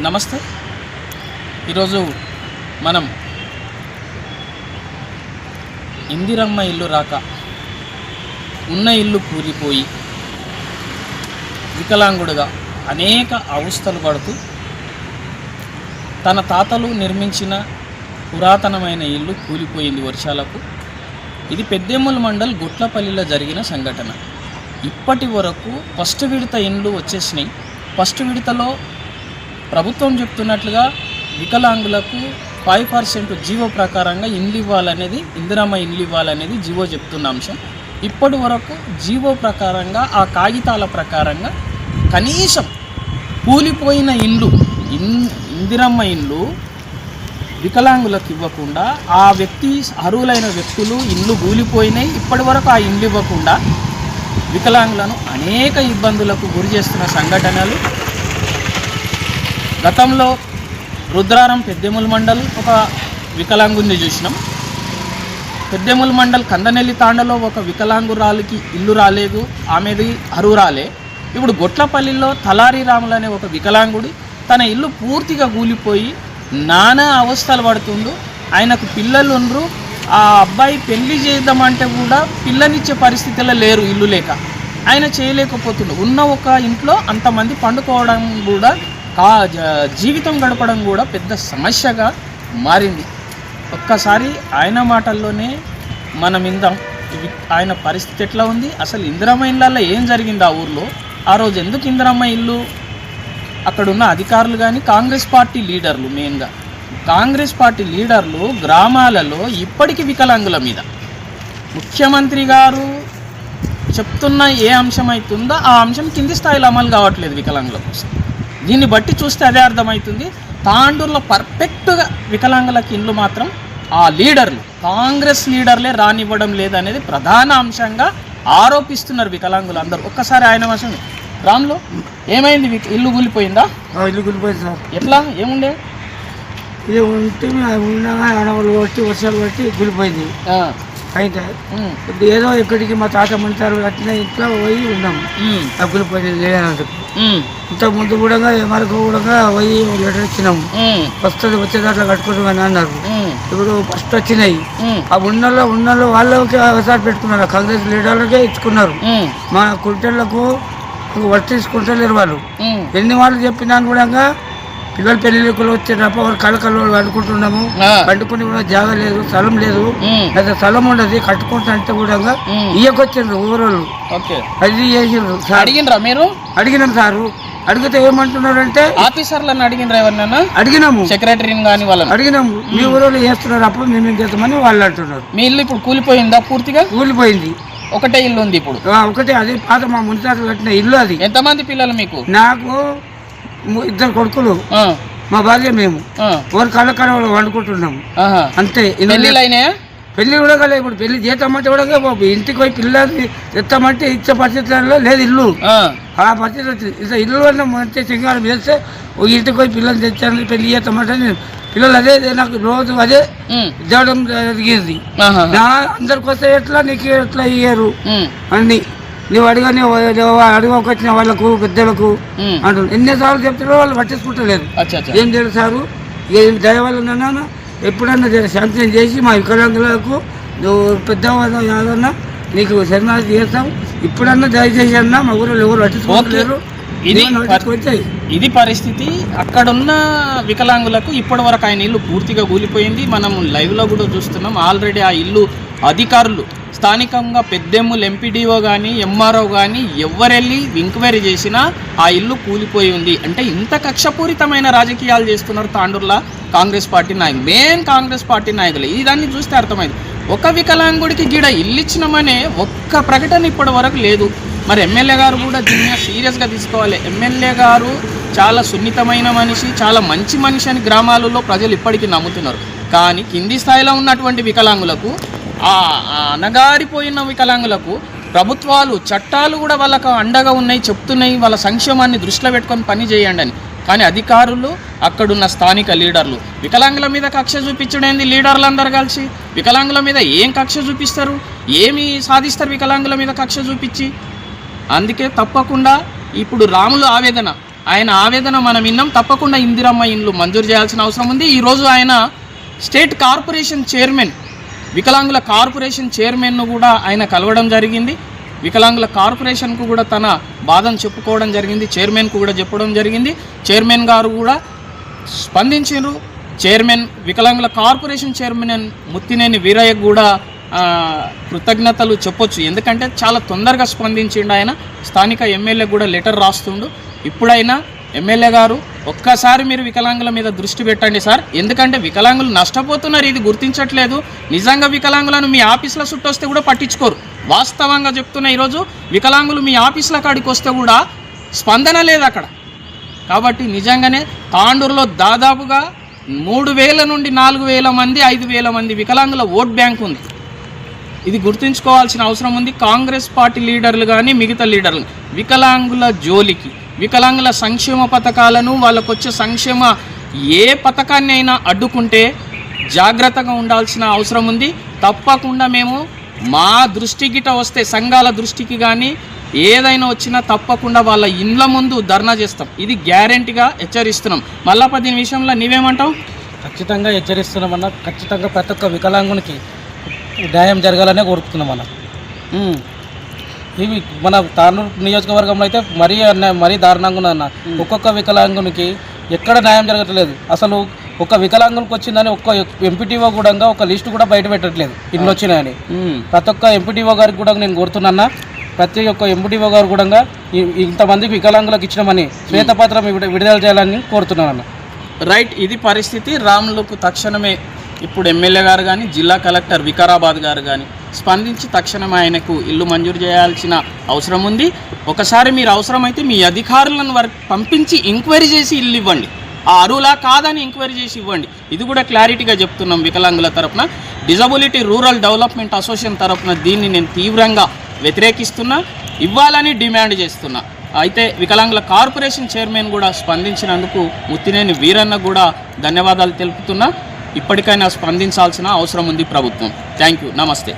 నమస్తే. ఈరోజు మనం ఇందిరమ్మ ఇల్లు రాక ఉన్న ఇల్లు కూలిపోయి వికలాంగుడుగా అనేక అవస్థలు పడుతూ తన తాతలు నిర్మించిన పురాతనమైన ఇల్లు కూలిపోయింది వర్షాలకు. ఇది పెద్దేముల్ మండల్ గుట్లపల్లిలో జరిగిన సంఘటన. ఇప్పటి వరకు ఫస్ట్ విడత ఇండ్లు వచ్చేసినాయి. ఫస్ట్ విడతలో ప్రభుత్వం చెప్తున్నట్లుగా వికలాంగులకు 5% జీవో ప్రకారంగా ఇండ్లు ఇవ్వాలనేది, ఇందిరమ్మ ఇండ్లు ఇవ్వాలనేది జీవో చెప్తున్న అంశం. ఇప్పటి వరకు జీవో ప్రకారంగా ఆ కాగితాల ప్రకారంగా కనీసం కూలిపోయిన ఇండ్లు, ఇందిరమ్మ ఇండ్లు వికలాంగులకు ఇవ్వకుండా, ఆ వ్యక్తి అర్హులైన వ్యక్తులు ఇండ్లు కూలిపోయినాయి, ఇప్పటి వరకు ఆ ఇండ్లు ఇవ్వకుండా వికలాంగులను అనేక ఇబ్బందులకు గురి చేస్తున్న సంఘటనలు. గతంలో రుద్రారం పెద్దేముల్ మండల్ ఒక వికలాంగుని చూసినాం. పెద్దేముల్ మండల్ కందనెల్లి తాండలో ఒక వికలాంగురాలికి ఇల్లు రాలేదు, ఆమెది అరువురాలే. ఇప్పుడు గొట్లపల్లిలో తలారి రాములు అనే ఒక వికలాంగుడి తన ఇల్లు పూర్తిగా కూలిపోయి నానా అవస్థలు పడుతుండు. ఆయనకు పిల్లలు ఉండరు. ఆ అబ్బాయి పెళ్లి చేద్దామంటే కూడా పిల్లనిచ్చే పరిస్థితిలో లేరు, ఇల్లు లేక. ఆయన చేయలేకపోతుండు. ఉన్న ఒక ఇంట్లో అంతమంది పండుకోవడం కూడా, జీవితం గడపడం కూడా పెద్ద సమస్యగా మారింది. ఒక్కసారి ఆయన మాటల్లోనే మనం విందాం ఆయన పరిస్థితి ఎట్లా ఉంది, అసలు ఇందిరమ్మ ఇళ్ళల్లో ఏం జరిగింది ఆ ఊర్లో, ఆ రోజు ఎందుకు ఇందిరమ్మ ఇల్లు. అక్కడున్న అధికారులు కానీ కాంగ్రెస్ పార్టీ లీడర్లు, మెయిన్గా కాంగ్రెస్ పార్టీ లీడర్లు గ్రామాలలో ఇప్పటికీ వికలాంగుల మీద ముఖ్యమంత్రి గారు చెప్తున్న ఏ అంశం అవుతుందో ఆ అంశం కింది స్థాయిలో అమలు కావట్లేదు వికలాంగుల కోసం. దీన్ని బట్టి చూస్తే అదే అర్థమవుతుంది. తాండూరులో పర్ఫెక్ట్గా వికలాంగులకి ఇండ్లు మాత్రం ఆ లీడర్లు, కాంగ్రెస్ లీడర్లే రానివ్వడం లేదనేది ప్రధాన అంశంగా ఆరోపిస్తున్నారు వికలాంగులు అందరూ. ఒక్కసారి ఆయన వర్షం రామ్లో ఏమైంది, ఇల్లు కూలిపోయిందా? ఇల్లు కూలిపోయింది సార్. ఎట్లా, ఏముండే? ఇది ఉంటే ఉండగా అడవులు కొట్టి వర్షాలు కొట్టి కూలిపోయింది. అయితే ఏదో ఎక్కడికి మా తాత మంటారు అట్లా ఇంట్లో పోయి ఉన్నాము. ఆ కూలిపోయింది లేదన్నందుకు. ఇంత ముందు కూడా మరొక కూడా పోయి లెటర్ ఇచ్చినాము, వస్తుంది వచ్చేదాకా కట్టుకుంటామని అన్నారు. ఇప్పుడు ఫస్ట్ వచ్చినాయి. ఆ ఉన్నలో వాళ్ళకి అవసరం పెట్టుకున్నారు, కాంగ్రెస్ లీడర్లకే ఇచ్చుకున్నారు. మా కుంటలకు వర్క్ తీసుకుంటలేరు వాళ్ళు. ఎన్ని వాళ్ళు చెప్పినా కూడా పిల్లలు పెళ్లిళ్ళు వచ్చేటప్పుడు వాళ్ళు కళ్ళకల్లో అనుకుంటున్నాము. పండుకుని కూడా జాగా లేదు, స్థలం లేదు, లేదా స్థలం ఉండదు కట్టుకుంటా అంటే కూడా ఇయ్యకొచ్చిండ్రు ఊరోళ్ళు. అది చేసిండ్రు. అడిగినరా మీరు? అడిగినాం సారు. అడిగితే ఏమంటున్నారంటే ఆఫీసర్లను అడిగినరా ఎవరినైనా? అడిగినాము, సెక్రటరీని కానీ వాళ్ళని అడిగినాము. మీ ఊరోళ్ళు చేస్తున్నారు, అప్పుడు మేమేం చేస్తామని వాళ్ళు అంటున్నారు. మీ ఇల్లు ఇప్పుడు కూలిపోయిందా? పూర్తిగా కూలిపోయింది. ఒకటే ఇల్లు ఉంది ఇప్పుడు? ఒకటే, అదే పాత మా మున్సిపాలిటీ కట్టిన ఇల్లు అది. ఎంతమంది పిల్లలు మీకు? నాకు 2 కొడుకులు, మా భార్య, మేము ఎవరు కళ్ళ వండుకుంటున్నాము అంతే. పెళ్లి కూడా కదా. ఇప్పుడు పెళ్లి చేస్తామంటే కూడా ఇంటికి పోయి పిల్లల్ని తెస్తామంటే ఇచ్చే పరిస్థితుల్లో లేదు ఇల్లు. ఆ పరిస్థితి వచ్చింది. ఇట్లా ఇల్లు వల్ల మంచి సింగారం చేస్తే ఒక ఇంటికి పోయి పిల్లల్ని తెచ్చాను, పెళ్లి చేస్తామంటే నేను పిల్లలు అదే నాకు రోజు అదే ఇవ్వడం జరిగింది. అందరికి వస్తే ఎట్లా, నీకు ఎట్లా ఇయ్యరు అన్ని నువ్వు అడగకొచ్చిన వాళ్ళకు పెద్దలకు అంటారు. ఎన్నిసార్లు చెప్తారో వాళ్ళు పట్టించుకుంటలేదు. ఏం తెలుసు సారు, ఏం దయవల్ల ఎప్పుడన్నా శాంక్షన్ చేసి మా వికలాంగులకు నువ్వు పెద్దవాళ్ళు ఏదన్నా నీకు శరణాలు చేస్తాం, ఇప్పుడన్నా దయచేసి అన్నా మా ఊరిలో ఎవరు పట్టించుకోలేరు. ఇది పరిస్థితి. అక్కడున్న వికలాంగులకు ఇప్పటి వరకు ఆయన ఇల్లు పూర్తిగా కూలిపోయింది. మనం లైవ్లో కూడా చూస్తున్నాం. ఆల్రెడీ ఆ ఇల్లు అధికారులు స్థానికంగా పెద్దెమ్ములు ఎంపీడీఓ కానీ ఎంఆర్ఓ కానీ ఎవరెళ్ళి ఎంక్వైరీ చేసినా ఆ ఇల్లు కూలిపోయి ఉంది. అంటే ఇంత కక్షపూరితమైన రాజకీయాలు చేస్తున్నారు తాండూరులో కాంగ్రెస్ పార్టీ నాయకులు, మెయిన్ కాంగ్రెస్ పార్టీ నాయకులు. ఇదాన్ని చూస్తే అర్థమైంది. ఒక వికలాంగుడికి గిడ ఇల్లు ఇచ్చినామనే ఒక్క ప్రకటన ఇప్పటి వరకు లేదు. మరి ఎమ్మెల్యే గారు కూడా దీన్ని సీరియస్గా తీసుకోవాలి. ఎమ్మెల్యే గారు చాలా సున్నితమైన మనిషి, చాలా మంచి మనిషి అని గ్రామాలలో ప్రజలు ఇప్పటికీ నమ్ముతున్నారు. కానీ కింది స్థాయిలో ఉన్నటువంటి వికలాంగులకు, అనగారిపోయిన వికలాంగులకు ప్రభుత్వాలు, చట్టాలు కూడా వాళ్ళకు అండగా ఉన్నాయి, చెప్తున్నాయి, వాళ్ళ సంక్షేమాన్ని దృష్టిలో పెట్టుకొని పని చేయండి అని. కానీ అధికారులు, అక్కడున్న స్థానిక లీడర్లు వికలాంగుల మీద కక్ష చూపించడేంది. లీడర్లు అందరు కలిసి వికలాంగుల మీద ఏం కక్ష చూపిస్తారు, ఏమి సాధిస్తారు వికలాంగుల మీద కక్ష చూపించి? అందుకే తప్పకుండా ఇప్పుడు రాములు ఆవేదన ఆయన ఆవేదన మనం విన్నాం. తప్పకుండా ఇందిరమ్మ ఇండ్లు మంజూరు చేయాల్సిన అవసరం ఉంది. ఈరోజు ఆయన స్టేట్ కార్పొరేషన్ చైర్మన్, వికలాంగుల కార్పొరేషన్ చైర్మన్ను కూడా ఆయన కలవడం జరిగింది. వికలాంగుల కార్పొరేషన్కు కూడా తన బాధను చెప్పుకోవడం జరిగింది, చైర్మన్కు కూడా చెప్పడం జరిగింది. చైర్మన్ గారు కూడా స్పందించారు. చైర్మన్, వికలాంగుల కార్పొరేషన్ చైర్మన్ ముత్తినేని వీరయ్య కూడా కృతజ్ఞతలు చెప్పొచ్చు. ఎందుకంటే చాలా తొందరగా స్పందించిండు ఆయన. స్థానిక ఎమ్మెల్యే కూడా లెటర్ రాస్తుండు. ఇప్పుడైనా ఎమ్మెల్యే గారు ఒక్కసారి మీరు వికలాంగుల మీద దృష్టి పెట్టండి సార్. ఎందుకంటే వికలాంగులు నష్టపోతున్నారు, ఇది గుర్తించట్లేదు. నిజంగా వికలాంగులను మీ ఆఫీసుల చుట్టూ వస్తే కూడా పట్టించుకోరు. వాస్తవంగా చెప్తున్నా, ఈరోజు వికలాంగులు మీ ఆఫీసుల కాడికి వస్తే కూడా స్పందన లేదు అక్కడ. కాబట్టి నిజంగానే తాండూరులో దాదాపుగా 3,000 నుండి 4,000 మంది, 5,000 మంది వికలాంగుల ఓట్ బ్యాంక్ ఉంది. ఇది గుర్తుంచుకోవాల్సిన అవసరం ఉంది. కాంగ్రెస్ పార్టీ లీడర్లు కానీ మిగతా లీడర్లు వికలాంగుల జోలికి, వికలాంగుల సంక్షేమ పథకాలను, వాళ్ళకు వచ్చే సంక్షేమ ఏ పథకాన్ని అయినా అడ్డుకుంటే జాగ్రత్తగా ఉండాల్సిన అవసరం ఉంది. తప్పకుండా మేము మా దృష్టికిట వస్తే, సంఘాల దృష్టికి కానీ ఏదైనా వచ్చినా తప్పకుండా వాళ్ళ ఇండ్ల ముందు ధర్నా చేస్తాం. ఇది గ్యారెంటీగా హెచ్చరిస్తున్నాం. మళ్ళా దీని విషయంలో నీవేమంటావు? ఖచ్చితంగా హెచ్చరిస్తున్నామన్నా. ఖచ్చితంగా ప్రతి ఒక్క వికలాంగునికి న్యాయం జరగాలనే కోరుతున్నామన్నా. ఇవి మన తాండూరు నియోజకవర్గంలో అయితే మరీ దారుణంగా ఉందన్న. ఒక్కొక్క వికలాంగునికి ఎక్కడ న్యాయం జరగట్లేదు. అసలు ఒక వికలాంగునికి వచ్చిందని ఒక్క ఎంపీటీఓ కూడా ఒక లిస్టు కూడా బయట పెట్టట్లేదు ఇన్ని వచ్చినాయని. ప్రతి ఒక్క ఎంపీటీఓ గారికి కూడా నేను కోరుతున్నా, ప్రతి ఒక్క ఎంపీటీఓ గారు కూడా ఇంతమందికి వికలాంగులకు ఇచ్చినామని శ్వేతపత్రం విడుదల చేయాలని కోరుతున్నాను. రైట్, ఇది పరిస్థితి. రాములకు తక్షణమే ఇప్పుడు ఎమ్మెల్యే గారు కానీ, జిల్లా కలెక్టర్ వికారాబాద్ గారు కానీ స్పందించి తక్షణమే ఆయనకు ఇల్లు మంజూరు చేయాల్సిన అవసరం ఉంది. ఒకసారి మీరు అవసరమైతే మీ అధికారులను పంపించి ఎంక్వైరీ చేసి ఇల్లు ఇవ్వండి. ఆ అరువులా కాదని ఎంక్వైరీ చేసి ఇవ్వండి. ఇది కూడా క్లారిటీగా చెప్తున్నాం వికలాంగుల తరపున. డిజబిలిటీ రూరల్ డెవలప్మెంట్ అసోసియేషన్ తరపున దీన్ని నేను తీవ్రంగా వ్యతిరేకిస్తున్నా, ఇవ్వాలని డిమాండ్ చేస్తున్నా. అయితే వికలాంగుల కార్పొరేషన్ చైర్మన్ కూడా స్పందించినందుకు ముత్తినేని వీరన్న కూడా ధన్యవాదాలు తెలుపుతున్నా. ఇప్పటికైనా స్పందించాల్సిన అవసరం ఉంది ప్రభుత్వం. Thank you. నమస్తే.